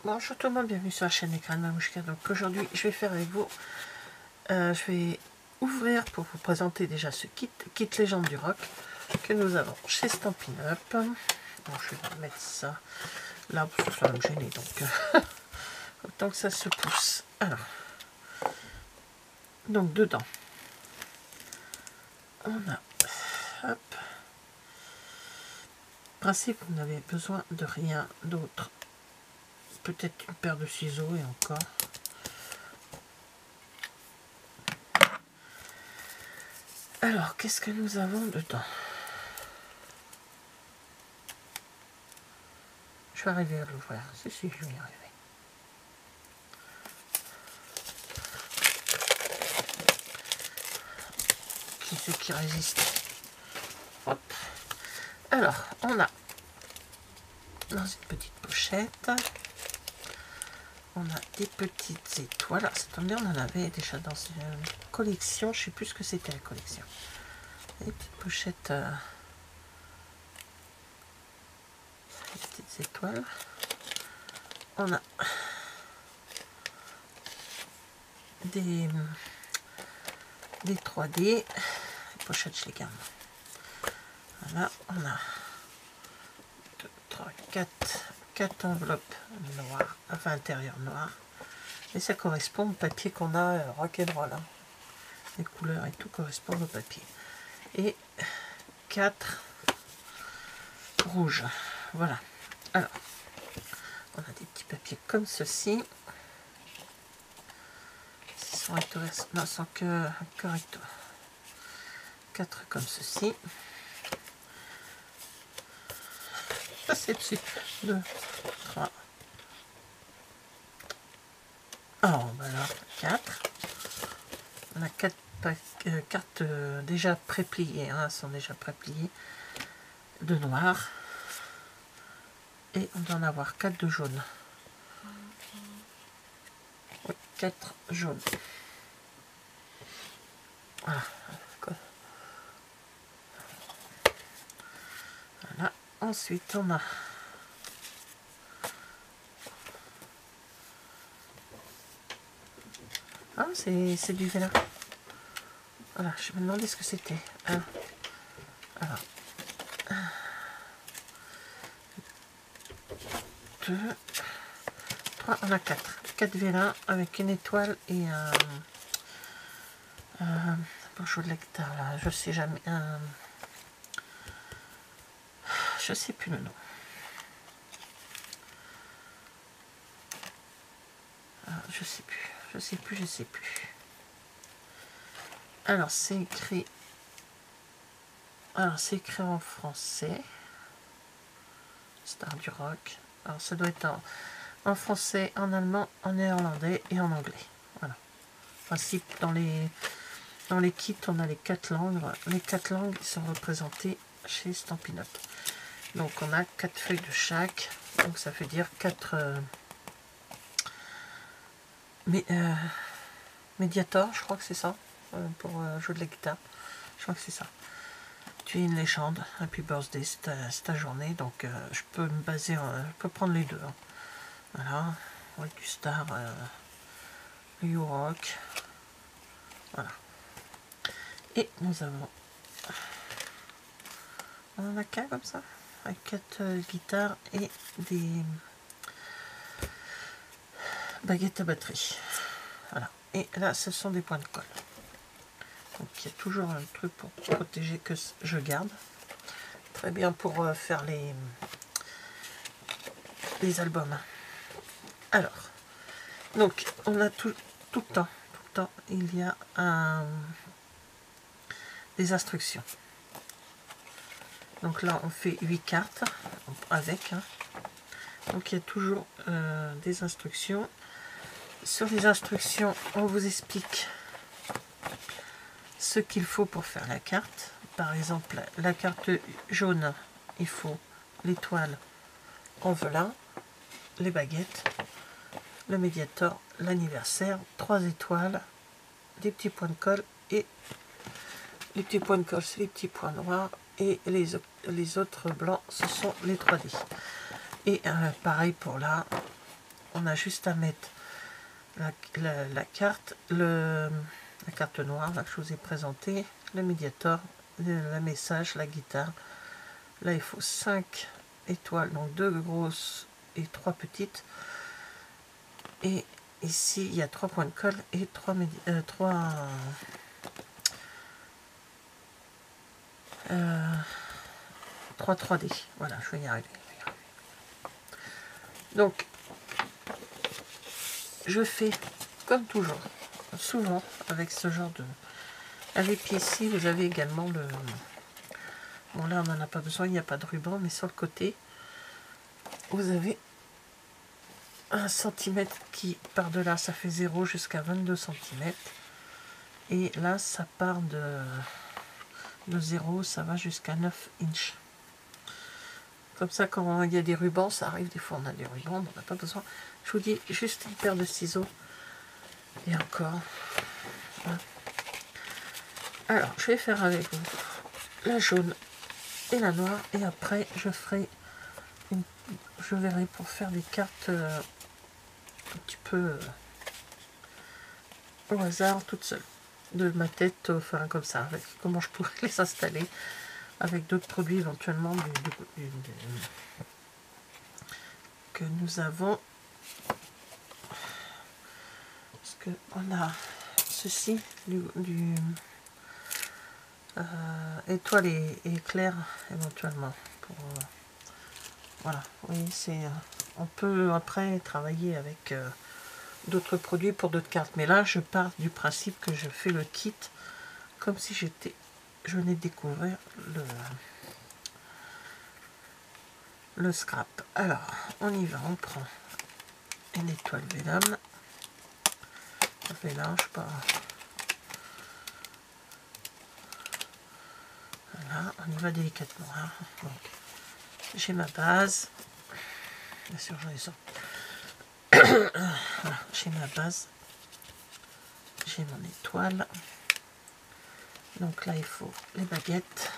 Bonjour tout le monde, bienvenue sur la chaîne Écran de Mamouchka. Donc aujourd'hui je vais faire avec vous, je vais ouvrir pour vous présenter déjà ce kit Légende du Rock que nous avons chez Stampin' Up. Bon, je vais mettre ça là parce que ça va me gêner, donc autant que ça se pousse. Alors, donc dedans on a, hop, principe, vous n'avez besoin de rien d'autre, peut-être une paire de ciseaux et encore. Alors, qu'est-ce que nous avons dedans? Je vais arriver à l'ouvrir. Si, je vais y arriver. Qui c'est qui résiste? Hop. Alors, on a dans une petite pochette, on a des petites étoiles. Alors, cette année, on en avait déjà dans une collection. Je ne sais plus ce que c'était la collection. Des petites pochettes. Des petites étoiles. On a des 3D. Les pochettes, je les garde. Voilà, on a 2, 3, 4 enveloppes noires, enfin intérieur noir. Et ça correspond au papier qu'on a rock'n'roll. Hein. Les couleurs et tout correspondent au papier. Et 4 rouges. Voilà. Alors, on a des petits papiers comme ceci. Ils sont intéressants. Non, sans que correcto. 4 comme ceci. Ça c'est dessus. 2, 3. Oh, ben alors 4. On a 4 cartes déjà prépliées. Hein, elles sont déjà prépliées. De noir. Et on doit en avoir 4 de jaune. Oui, 4 jaunes. Voilà. Voilà. Ensuite, on a c'est du vélin. Voilà, je me demandais ce que c'était. Alors, 2, 3, on a 4 vélins avec une étoile et un bonjour de lecteur là, je sais jamais, je sais plus le nom. Je sais plus. Alors c'est écrit. Alors c'est écrit en français. Star du rock. Alors ça doit être en français, en allemand, en néerlandais et en anglais. Voilà. Principe dans les kits, on a les 4 langues. Les 4 langues sont représentées chez Stampin' Up. Donc on a 4 feuilles de chaque. Donc ça veut dire 4 Mediator, je crois que c'est ça, pour jouer de la guitare. Je crois que c'est ça. Tu es une légende, Happy Birthday, c'est ta journée, donc je peux me baser, je peux prendre les deux. Hein. Voilà, Rock du Star, You Rock. Voilà. Et nous avons, on en a 4 comme ça, avec 4 guitares et des baguettes à batterie. Voilà. Et là, ce sont des points de colle. Donc il y a toujours un truc pour protéger que je garde. Très bien pour faire les albums. Alors, donc on a tout le temps, il y a des instructions. Donc là, on fait 8 cartes avec. Hein. Donc il y a toujours des instructions. Sur les instructions, on vous explique ce qu'il faut pour faire la carte. Par exemple, la carte jaune, il faut l'étoile en velin, les baguettes, le médiator, l'anniversaire, 3 étoiles, des petits points de colle, et les petits points de colle, c'est les petits points noirs, et les autres blancs, ce sont les 3D. Et pareil pour là, on a juste à mettre la carte, la carte noire là, que je vous ai présentée, le médiator, le message, la guitare. Là il faut 5 étoiles, donc 2 grosses et 3 petites. Et ici il y a 3 points de colle et 3 3D. Voilà, je vais y arriver. Donc je fais comme toujours, souvent avec ce genre de... Avec ici vous avez également le... Bon là on n'en a pas besoin, il n'y a pas de ruban, mais sur le côté vous avez 1 cm qui part de là, ça fait 0 jusqu'à 22 cm. Et là ça part de 0, ça va jusqu'à 9 inches. Comme ça, quand il y a des rubans, ça arrive, des fois on a des rubans, on n'a pas besoin. Je vous dis, juste une paire de ciseaux. Et encore. Voilà. Alors, je vais faire avec vous la jaune et la noire. Et après, je verrai pour faire des cartes un petit peu au hasard, toute seule. De ma tête, enfin comme ça, avec comment je pourrais les installer. Avec d'autres produits éventuellement que nous avons. Parce que on a ceci étoile et éclair éventuellement pour voilà, oui, c'est on peut après travailler avec d'autres produits pour d'autres cartes, mais là je pars du principe que je fais le kit comme si je venais de découvrir le scrap. Alors on y va, on prend une étoile Vélum, ça fait large, pas. Voilà, on y va délicatement. Hein. Donc, j'ai ma base. Bien sûr, j'en ai ça. Voilà, j'ai ma base. J'ai mon étoile. Donc là, il faut les baguettes.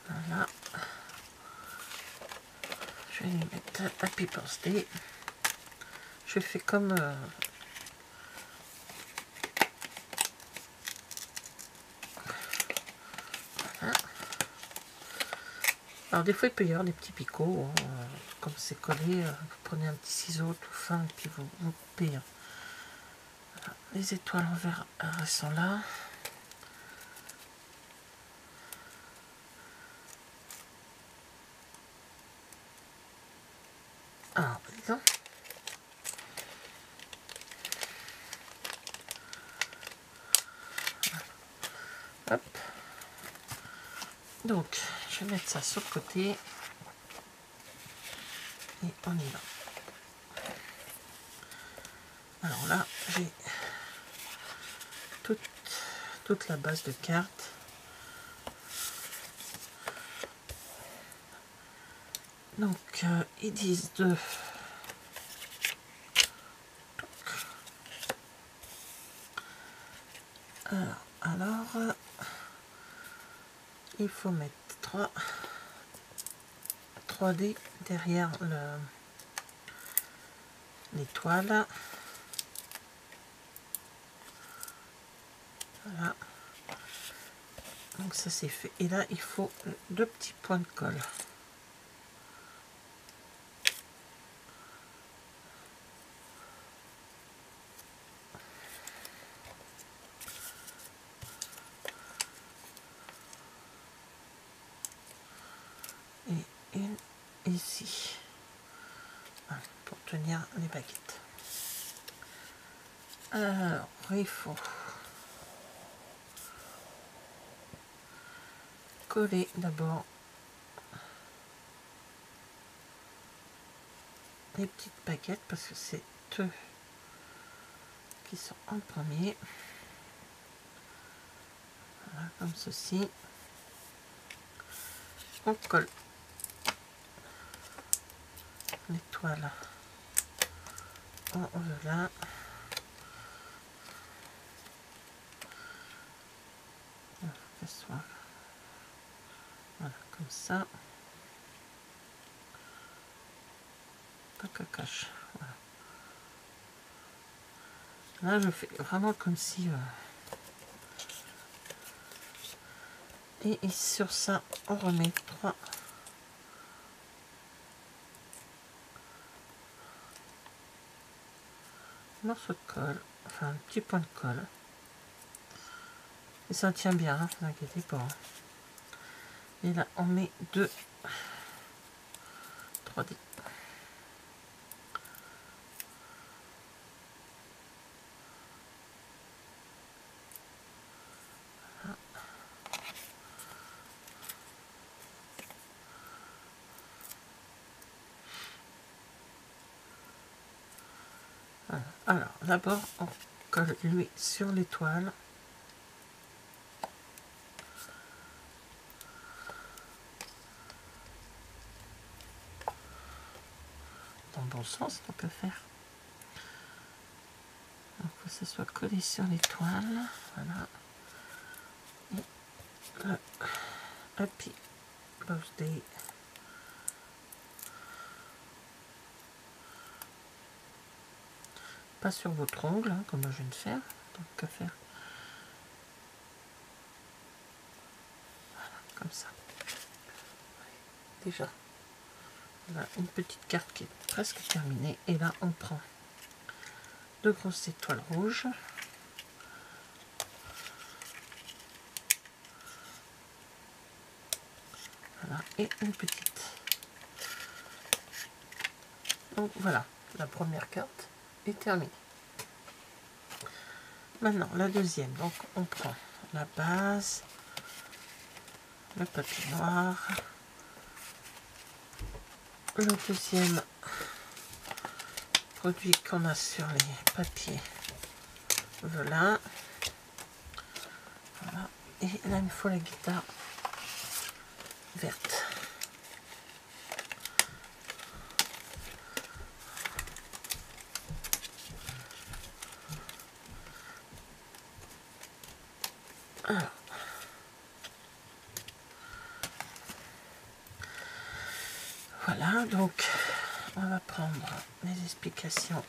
Voilà. Je vais les mettre Happy Birthday. Je fais comme... voilà. Alors des fois il peut y avoir des petits picots, hein, comme c'est collé, vous prenez un petit ciseau tout fin et puis vous coupez. Hein. Voilà. Les étoiles en vert sont là. Alors, disons. Hop. Donc, je vais mettre ça sur le côté. Et on y va. Alors là, j'ai toute la base de cartes. Donc, ils disent de... Alors, il faut mettre 3D derrière l'étoile. Voilà. Donc ça c'est fait. Et là, il faut 2 petits points de colle. Et une ici. Voilà, pour tenir les baguettes. Alors, il faut coller d'abord les petites baguettes parce que c'est eux qui sont en premier. Voilà, comme ceci. On colle l'étoile en là. ça soit voilà, comme ça. Pas que cache. Voilà. Là, je fais vraiment comme si... Et sur ça, on remet 3 morceaux de colle, enfin un petit point de colle. Et ça tient bien, hein, ne vous inquiétez pas. Et là, on met 2 3D. Voilà. Alors, d'abord, on colle lui sur l'étoile. Dans le bon sens, on peut faire. Donc, que ça soit collé sur l'étoile. Voilà. Et le Happy Birthday. Pas sur votre ongle, hein, comme je viens de faire. Donc, qu'à faire? Voilà, comme ça. Déjà, on a une petite carte qui est presque terminée. Et là, on prend 2 grosses étoiles rouges. Voilà, et une petite. Donc voilà, la première carte est terminée. Maintenant, la deuxième. Donc on prend la base, le papier noir, le deuxième produit qu'on a sur les papiers velin. Voilà. Et là, il me faut la guitare verte. Alors, voilà, donc on va prendre les explications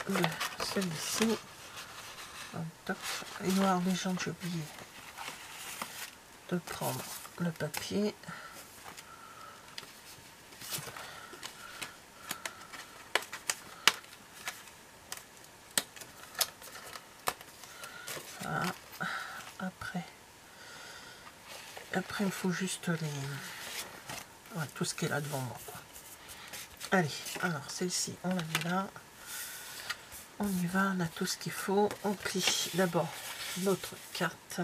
de celui-ci. Et noir légende, j'ai oublié de prendre le papier. Voilà. Après, il faut juste les... Ouais, tout ce qui est là devant moi, quoi. Allez, alors celle-ci, on la met là. On y va, on a tout ce qu'il faut. On plie d'abord notre carte.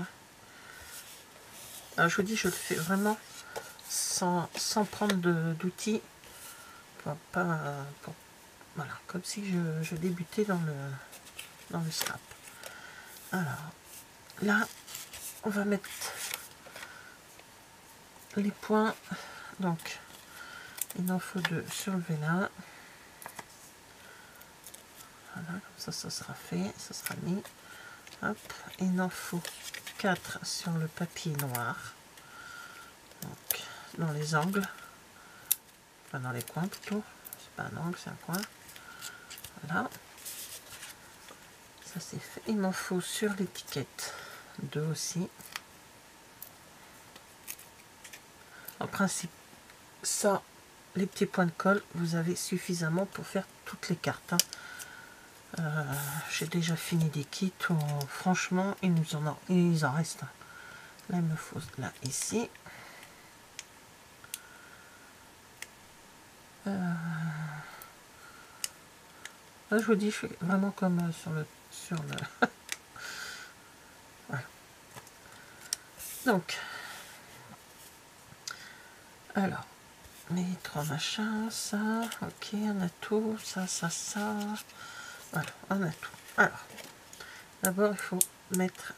Alors, je vous dis, je le fais vraiment sans prendre d'outils. Voilà, comme si je débutais dans le scrap. Alors, là, on va mettre les points. Donc, il en faut 2 sur le vélin. Voilà, comme ça sera fait, ça sera mis. Hop, il en faut 4 sur le papier noir. Donc, dans les angles. Enfin, dans les coins plutôt. C'est pas un angle, c'est un coin. Voilà. Ça c'est fait. Il m'en faut sur l'étiquette 2 aussi. En principe, ça, les petits points de colle, vous avez suffisamment pour faire toutes les cartes. Hein. J'ai déjà fini des kits où franchement il en reste. Là il me faut là ici. Là je vous dis, je fais vraiment comme sur le voilà. Donc alors les 3 machins, ça, ok, on a tout, ça, voilà, on a tout. Alors d'abord il faut mettre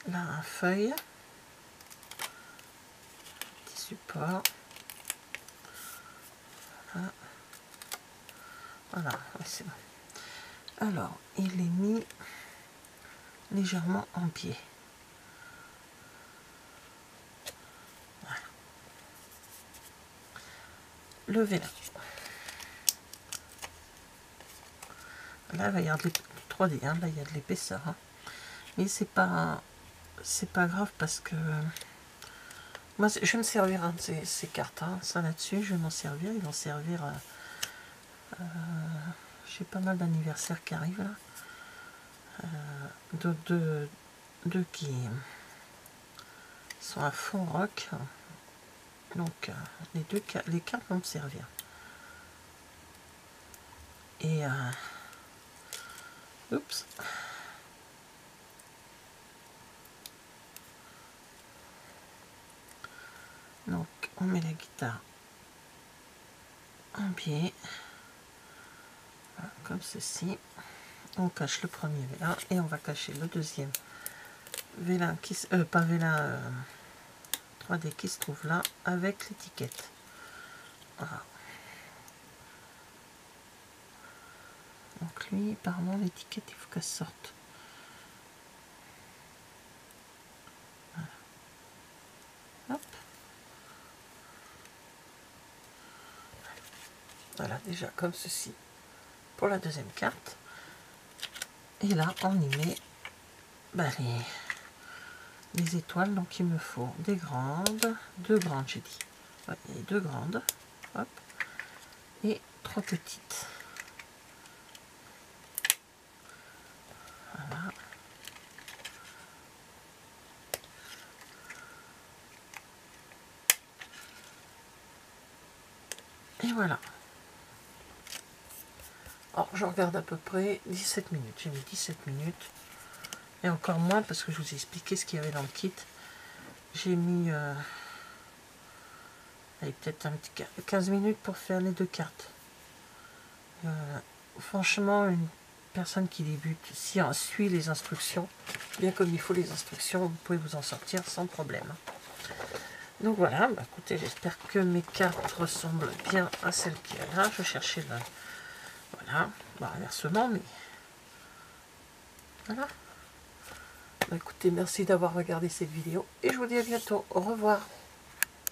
là un feuille, petit support. Voilà, voilà, ouais, c'est bon. Alors il est mis légèrement en biais. Voilà. Le vélin. Là, il va y avoir du 3D, hein. Là, il y a de l'épaisseur. Hein. Mais c'est pas grave parce que moi, je vais me servir de ces cartes. Hein. Ça là-dessus, je vais m'en servir. Ils vont servir. J'ai pas mal d'anniversaires qui arrivent là. Deux qui sont à fond rock. Donc, les cartes vont me servir. Et oups. Donc, on met la guitare en biais, voilà, comme ceci. On cache le premier vélin et on va cacher le deuxième vélin qui pas vélin 3D qui se trouve là avec l'étiquette. Voilà. Donc lui, apparemment, l'étiquette, il faut qu'elle sorte. Voilà. Hop. Voilà, déjà comme ceci pour la deuxième carte. Et là, on y met les étoiles. Donc il me faut des grandes, deux grandes, j'ai dit. Ouais, et deux grandes. Hop. Et trois petites. Voilà. Et voilà. Alors, je regarde à peu près 17 minutes. J'ai mis 17 minutes. Et encore moins parce que je vous ai expliqué ce qu'il y avait dans le kit. J'ai mis peut-être un petit 15 minutes pour faire les deux cartes. Franchement, une personne qui débute, si on suit les instructions, bien comme il faut les instructions, vous pouvez vous en sortir sans problème. Donc voilà, bah écoutez, j'espère que mes cartes ressemblent bien à celles qu'il y a là. Je cherchais là. Voilà, bah, inversement, mais voilà. Bah écoutez, merci d'avoir regardé cette vidéo et je vous dis à bientôt. Au revoir.